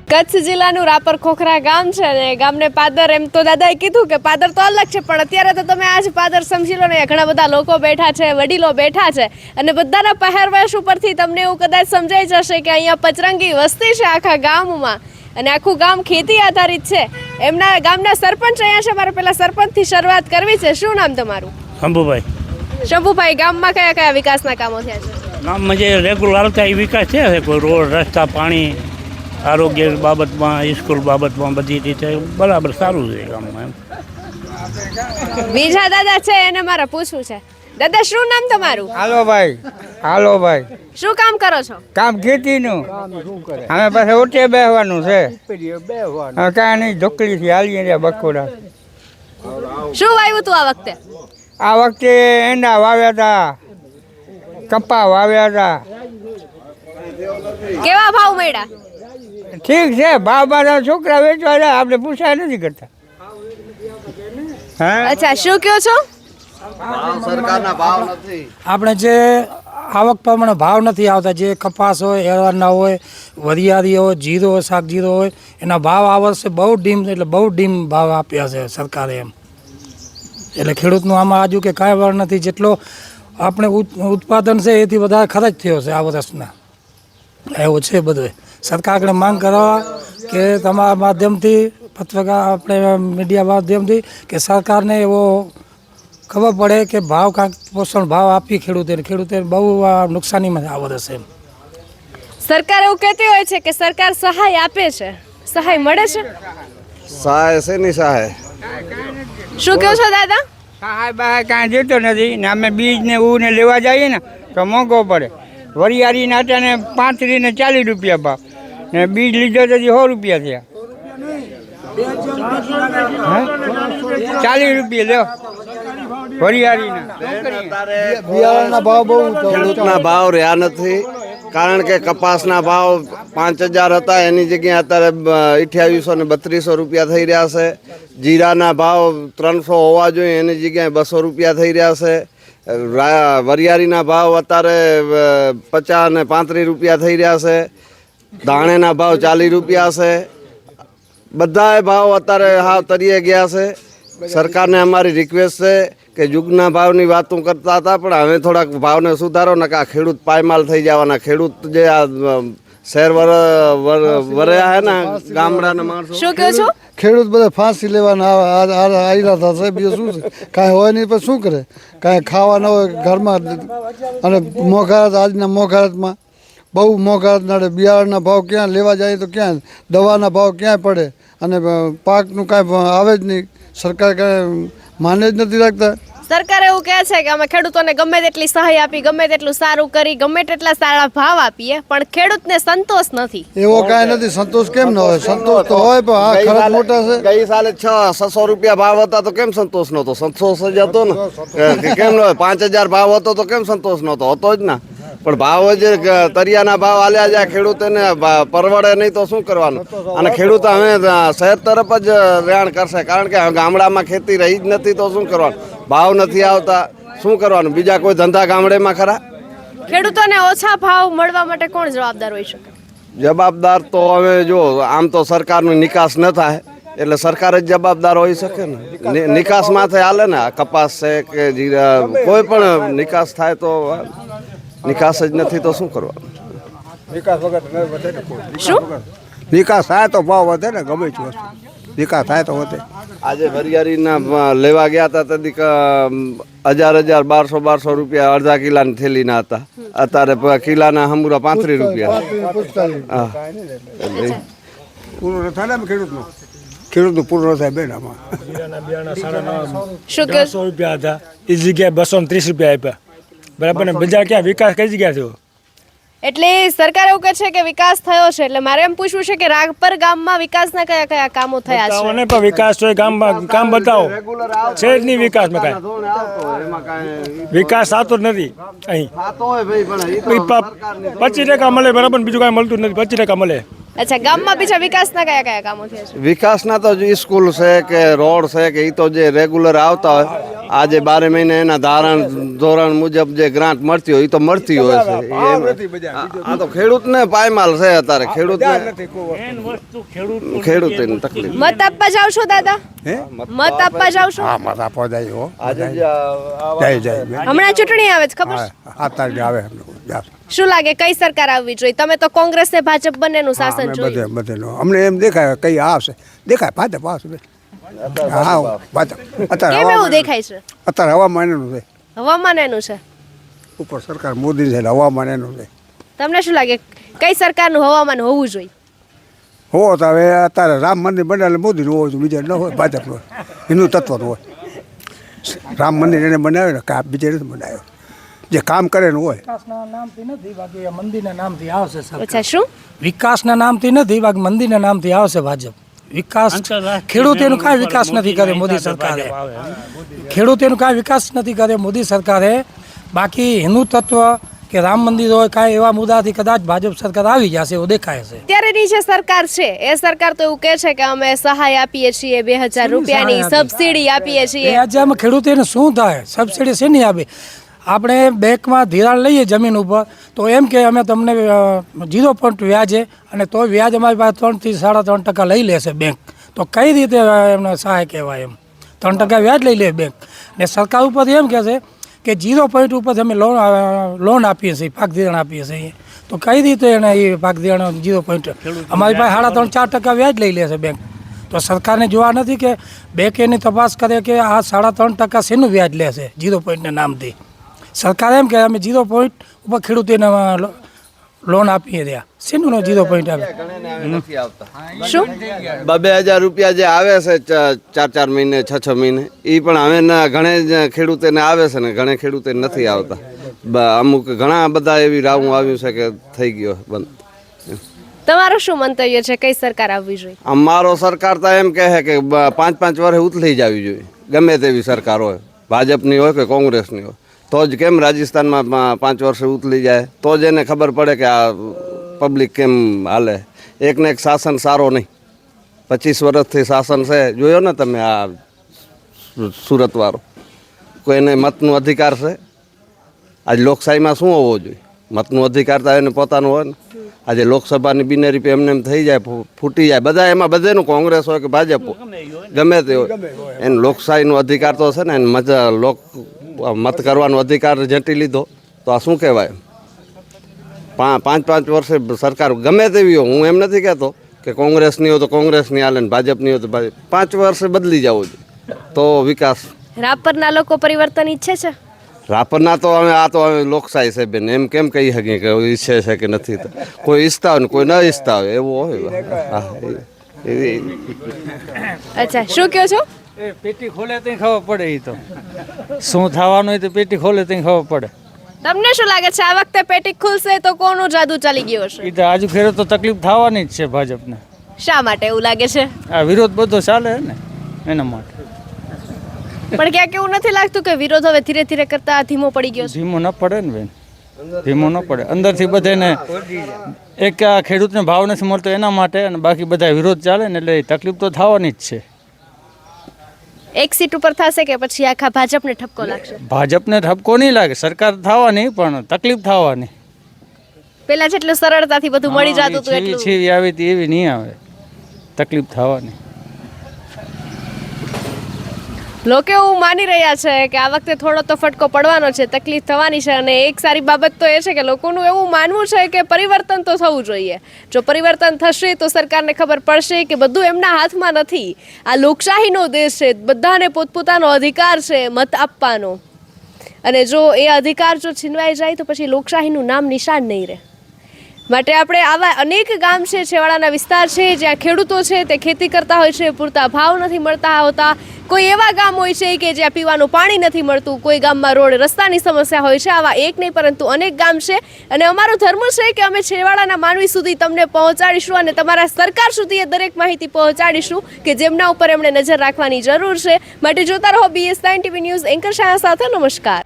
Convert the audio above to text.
કચ્છ જિલ્લાનું રાપર ખોખરા ગામ છે ને ગામને પાદર એમ તો દાદાએ કીધું કે પાદર તો અલગ છે પણ અત્યારે તો તમે આજ પાદર સમજી લો ને ઘણા બધા લોકો બેઠા છે વડીલો બેઠા છે અને બધાના પહેરવેશ ઉપરથી તમને એવું કદાચ સમજાઈ જશે કે અહીંયા પચરંગી વસ્તી છે આખા ગામમાં અને આખું ગામ ખેતી આધારિત છે એમના ગામના સરપંચ અહીંયા છે મારે પહેલા સરપંચથી શરૂઆત કરવી છે શું નામ તમારું શંભુભાઈ ગામમાં કયા કયા વિકાસના કામો થયા છે ગામમાં જે રેગ્યુલર આવતા એ વિકાસ છે કોઈ રોડ રસ્તા પાણી આરોગ્ય બાબતમાં સ્કૂલ બાબતમાં બધી રીતે બરાબર સારું છે ગામમાં એમ બીજા દાદા છે એને મારે પૂછવું છે દાદા શું નામ તમારું હાલો ભાઈ શું કામ કરો છો કામ ખેતીનું અમે પાસે ઓટે બેસવાનું છે કાંઈ નહીં ઢોકળીથી હાલીએ રહ્યા બકોડા શું વાવ્યું તું આ વખતે આ વખતે એંડા વાવ્યા હતા કપા વાવ્યા હતા કેવા ભાવ મળ્યા ઠીક છે ભાવ બારા છોકરા વેચવા જાય આપણે પૂછાય નથી કરતા હા અચ્છા શું કહો છો આપણે જે આવક પ્રમાણે ભાવ નથી આવતા જે કપાસ હોય એરવાના હોય વરિયાળી હોય જીરો હોય શાક જીરો હોય એના ભાવ આ વર્ષે બહુ ડીમ ભાવ આપ્યા છે સરકારે એમ એટલે ખેડૂતનું આમાં આજુ કે કાંઈ વાર નથી જેટલો આપણે ઉત્પાદન છે એથી વધારે ખર્ચ થયો છે આ વર્ષના એવું છે બધું સરકાર આગળ માંગ કરવા કે તમારા માધ્યમથી પત્રકાર આપણે મીડિયા માધ્યમથી કે સરકારને એવો ખબર પડે કે ભાવ કાંઈક પોષણ ભાવ આપી ખેડૂતે બહુ નુકસાનીમાં આ વર્ષે એમ સરકાર એવું કહેતી હોય છે કે સરકાર સહાય આપે છે સહાય મળે છે સહાય છે ની સહાય શું કહો છો દાદા સહાય બહાર કાંઈ દેતો નથી ને અમે બીજ ને ને લેવા જઈએ ને તો મોંઘો પડે વરિયાળી નાટા ને 35 ને 40 રૂપિયા ભાવ ને બીજ લીધો તો 100 રૂપિયા થયા 40 રૂપિયા લ્યો વરિયાળીના ભાવ બહુ ખેડૂતના ભાવ રહ્યા નથી કારણ કે કપાસના ભાવ 5000 હતા એની જગ્યાએ અત્યારે 2800 ને 3200 રૂપિયા થઈ રહ્યા છે જીરાના ભાવ 300 હોવા જોઈએ એની જગ્યાએ 200 રૂપિયા થઈ રહ્યા છે વરિયાળીના ભાવ અત્યારે 50 ને 35 રૂપિયા થઈ રહ્યા છે ધાણેના ભાવ 40 રૂપિયા છે બધાએ ભાવ અત્યારે હાવ તરીએ ગયા છે સરકારને અમારી રિક્વેસ્ટ છે કે યુગના ભાવની વાતો કરતા હતા પણ હવે થોડાક ભાવને સુધારો ને કે આ ખેડૂત પાયમાલ થઈ જવાના ખેડૂત જે આ શહેર વર્યા હે ને ગામડાના માણસો શું કહો છો ખેડૂત બધા ફાંસી લેવાના આયલા થશે બીજું શું છે કાંઈ હોય નહીં પણ શું કરે કાંઈ ખાવા ન હોય ઘરમાં અને મોંઘાત આજના મોંઘાતમાં બહુ મોંઘાત નડે બિયારણના ભાવ ક્યાં લેવા જાય તો ક્યાં દવાના ભાવ ક્યાંય પડે અને પાકનું કાંઈ આવે જ નહીં સરકાર કાંઈ માને જ નથી રાખતા સરકાર એવું કહે છે કે અમે ખેડૂતોને ગમે તેટલી સહાય આપી ગમે તેટલું સારું કરી ગમે તેટલા સારા ભાવ આપીએ પણ ખેડૂતને સંતોષ નથી એવો કાંઈ નથી સંતોષ કેમ ન હોય સંતોષ તો હોય પણ આ ખર્ચ મોટા છે ગઈ સાલે 600 રૂપિયા ભાવ હતા તો કેમ સંતોષ નહોતો સંતોષ જ હતો ને કેમ ન હોય 5000 ભાવ હતો તો કેમ સંતોષ નહોતો હતો જ ના પણ ભાવ જે તરિયાના ભાવ આલ્યા જાય ખેડૂતોને પરવડે નહીં તો શું કરવાનું અને ખેડૂત હવે શહેર તરફ જ રેણ કરશે કારણ કે ગામડામાં ખેતી રહી જ નથી તો શું કરવાનું ભાવ નથી આવતા શું કરવાનું બીજા કોઈ ધંધા ગામડેમાં ખરા ખેડૂતોને ઓછા ભાવ મળવા માટે કોણ જવાબદાર હોઈ શકે જવાબદાર તો હવે જો આમ તો સરકારનો નિકાસ ન થાય એટલે સરકાર જ જવાબદાર હોઈ શકે ને નિકાસ માથે હાલે ને કપાસ છે કે જીરા કોઈ પણ નિકાસ થાય તો નિકાસ જ નથી તો શું કરવાનું શું વિકાસ થાય તો ભાવ વધે ને ગમે તે વસ્તુ વિકાસ થાય તો વધે આજે વરિયાળીના લેવા ગયા હતા તેથી 1200 રૂપિયા અડધા કિલાની થેલીના હતા અત્યારે કિલાના હમુરા 35 રૂપિયા પૂરું થાય ને ખેડૂતનું પૂરું થાય બેન આમાં શું કહો 100 રૂપિયા હતા એ જગ્યાએ 230 રૂપિયા આપ્યા બરાબર ને બીજા ક્યાં વિકાસ કઈ જગ્યા થયો એટલે સરકાર એવું કહે છે કે વિકાસ થયો છે એટલે મારે એમ પૂછવું છે કે રાગપર ગામમાં વિકાસના કયા કયા કામો થયા છે અને પણ વિકાસ તો ગામમાં કામ બતાવો છે જ નહીં વિકાસમાં કાંઈ વિકાસ થતો જ નથી અહીં 25% મળે બરાબર બીજું કાંઈ મળતું નથી 25% મળે અચ્છા, ગામમાં બીજા વિકાસના કયા કયા કામો થયા છે? વિકાસના તો જે સ્કૂલ છે કે રોડ છે કે એ તો જે રેગ્યુલર આવતા હોય આજે 12 મહિને એના ધોરણ મુજબ જે ગ્રાન્ટ મળતી હોય એ તો મળતી હોય છે. આ તો ખેડૂતને પાયમાલ છે અત્યારે ખેડૂતની તકલીફ. મત આપવા જાવ છો દાદા? મત આપવા જાવ છો? હા મત આપવા જાય હો આજે હમણાં ચૂંટણી આવે છે, ખબર છે? અત્યારે આવે શું લાગે કઈ સરકાર આવવી જોઈએ? તમે તો કોંગ્રેસ ને ભાજપ બંનેનું શાસન જોયું. બધેનો અમને એમ દેખાય કઈ આવશે દેખાય ભાજપ આવશે હા ભાજપ અત્યારે કેમ એવું દેખાય છે? અત્યારે હવામાન એનું છે હવામાન એનું છે. ઉપર સરકાર મોદી છે એટલે હવામાન એનું છે તમને શું લાગે કઈ સરકારનું હવામાન હોવું જોઈએ? હો તો હવે અત્યારે રામ મંદિર બનાવેલું મોદીનું હોય તો બીજા ન હોય ભાજપનું હિન્દુ તત્વનું હોય રામ મંદિર એને બનાવ્યું ને કામ બીજે નથી બનાવ્યો જે કામ કરે ને હોય વિકાસના નામથી નથી, બાકી મંદિરના નામથી આવશે સરકાર. અચ્છા, શું? વિકાસના નામથી નથી, બાકી મંદિરના નામથી આવશે ભાજપ. વિકાસ ખેડૂતોનું કાંઈ વિકાસ નથી કર્યો મોદી સરકારે. ખેડૂતોનું કાંઈ વિકાસ નથી કર્યો મોદી સરકારે. બાકી હિન્દુ તત્વ કે રામ મંદિર હોય કાંઈ એવા મુદ્દાથી કદાચ ભાજપ સરકાર આવી જશે એવું દેખાય છે. અત્યારેની જે સરકાર છે એ સરકાર તો એવું કહે છે કે અમે સહાય આપીએ છીએ, 2000 રૂપિયાની સબસિડી આપીએ છીએ. આજે આમાં ખેડૂતોને શું થાય? સબસિડી શેની આપે? આપણે બેંકમાં ધિરાણ લઈએ જમીન ઉપર તો એમ કે અમે તમને 0% વ્યાજે અને તો વ્યાજ અમારી પાસે 3 થી 3.5% લઈ લેશે બેંક. તો કઈ રીતે એમને સહાય કહેવાય? એમ 3% વ્યાજ લઈ લે બેંક ને સરકાર ઉપર એમ કહે છે કે 0% ઉપર અમે લોન આપીએ છીએ, પાક ધિરાણ આપીએ છીએ. તો કઈ રીતે એને એ પાક ધિરાણ 0% અમારી પાસે 3.5-4% વ્યાજ લઈ લેશે બેંક. તો સરકારને જોવા નથી કે બેંક એની તપાસ કરે કે આ 3.5% શેનું વ્યાજ લેશે 0%ના નામથી. સરકાર એમ કે અમે 0% ઉપર ખેડૂતોને લોન આપીએ રહ્યા. શેનું 0% આવે? નથી આવતા. શું? 2,000 રૂપિયા જે આવે છે 4 મહિને 6 મહિને એ પણ હવે ઘણે ખેડૂતોને આવે છે ને ઘણે ખેડૂતોને નથી આવતા. અમુક ઘણા બધા એવી રાવું આવ્યું છે કે થઈ ગયો બંધ. તમારું શું મંતવ્ય છે કઈ સરકાર આવવી જોઈએ? અમારો સરકાર તો એમ કહે કે 5-5 વર્ષે ઉથલી જવી જોઈએ. ગમે તેવી સરકાર હોય, ભાજપની હોય કે કોંગ્રેસની હોય. તો જ કેમ રાજસ્થાનમાં 5 વર્ષે ઉથલી જાય તો જ એને ખબર પડે કે આ પબ્લિક કેમ હાલે. એકને એક શાસન સારો નહીં. 25 વર્ષથી શાસન છે, જોયો ને તમે આ સુરતવાળો. કોઈને મતનો અધિકાર છે? આજ લોકશાહીમાં શું હોવો જોઈએ? મતનો અધિકાર તો એને પોતાનો હોય ને. આજે લોકસભાની બિનહરીફ એમને એમ થઈ જાય, ફૂટી જાય બધા. એમાં બધેનું કોંગ્રેસ હોય કે ભાજપ ગમે તે હોય એને લોકશાહીનો અધિકાર તો છે ને. એને મત કરવાનો અધિકાર ઝંટી લીધો તો આ શું કહેવાય? 5-5 વર્ષે સરકાર ગમે તેવી હોય. હું એમ નથી કહેતો કે કોંગ્રેસની હોય તો કોંગ્રેસની હાલે ને ભાજપની હોય તો ભાજપ. 5 વર્ષે બદલી જવો જોઈએ તો વિકાસ. રાપરના લોકો પરિવર્તન ઈચ્છે છે? રાપરના તો હવે આ તો હવે લોકશાહી છે બેન. એમ કેમ કહી શકીએ કે ઈચ્છે છે કે નથી? તો કોઈ ઈચ્છતા હોય ને કોઈ ન ઈચ્છતા હોય એવું હોય. અચ્છા, શું કહો છો? એ પેટી ખોલે તો ખબર પડે. એ તો શું થવાનું હોય તો પેટી ખોલે તો ખબર પડે. તમને શું લાગે છે આ વખતે પેટી ખુલશે તો કોનું જાદુ ચાલી ગયો હશે? એ તો આજુ ખેડૂત તો તકલીફ થવાની જ છે ભાજપને. શા માટે એવું લાગે છે? આ વિરોધ બધો ચાલે ને એના માટે. પણ ક્યાંક એવું નથી લાગતું કે વિરોધ હવે ધીરે ધીરે કરતા ધીમો પડી ગયો છે? ધીમો ન પડે ને બેન, ધીમો ન પડે. અંદરથી બધાને એક આ ખેડૂતને ભાવ નથી મળતો એના માટે, અને બાકી બધા વિરોધ ચાલે ને એટલે તકલીફ તો થવાની જ છે. એક સીટ ઉપર થશે કે પછી આખા ભાજપને ઠપકો લાગશે? ભાજપને ઠપકો નહીં લાગે, સરકાર થવાની પણ તકલીફ થવાની. પેલા જેટલું સરળતાથી બધું મળી જતું હતું એટલું છીવી આવી હતી એવી નહીં આવે, તકલીફ થવાની. લોકો એવું માની રહ્યા છે કે આ વખતે થોડો તો ફટકો પડવાનો છે, તકલીફ થવાની છે. અને એક સારી બાબત તો એ છે કે લોકોનું એવું માનવું છે કે પરિવર્તન તો થવું જોઈએ. જો પરિવર્તન થશે તો સરકારને ખબર પડશે કે બધું એમના હાથમાં નથી. આ લોકશાહીનો દેશ છે, બધાને પોતપોતાનો અધિકાર છે મત આપવાનો. અને જો એ અધિકાર જો છીનવાઈ જાય તો પછી લોકશાહીનું નામ નિશાન નહીં રહે. માટે આપણે આવા અનેક ગામ છે, છેવાડાના વિસ્તાર છે જ્યાં ખેડૂતો છે તે ખેતી કરતા હોય છે, પૂરતા ભાવ નથી મળતા હોતા. કોઈ એવા ગામ હોય છે કે જ્યાં પીવાનું પાણી નથી મળતું, કોઈ ગામમાં રોડ રસ્તાની સમસ્યા હોય છે. આવા એક નહીં પરંતુ અનેક ગામ છે. અને અમારો ધર્મ છે કે અમે છેવાડાના માનવી સુધી તમને પહોંચાડીશું અને તમારા સરકાર સુધી એ દરેક માહિતી પહોંચાડીશું કે જેમના ઉપર એમણે નજર રાખવાની જરૂર છે. માટે જોતા રહો BS9 TV news. Anchor Shah સાથે નમસ્કાર.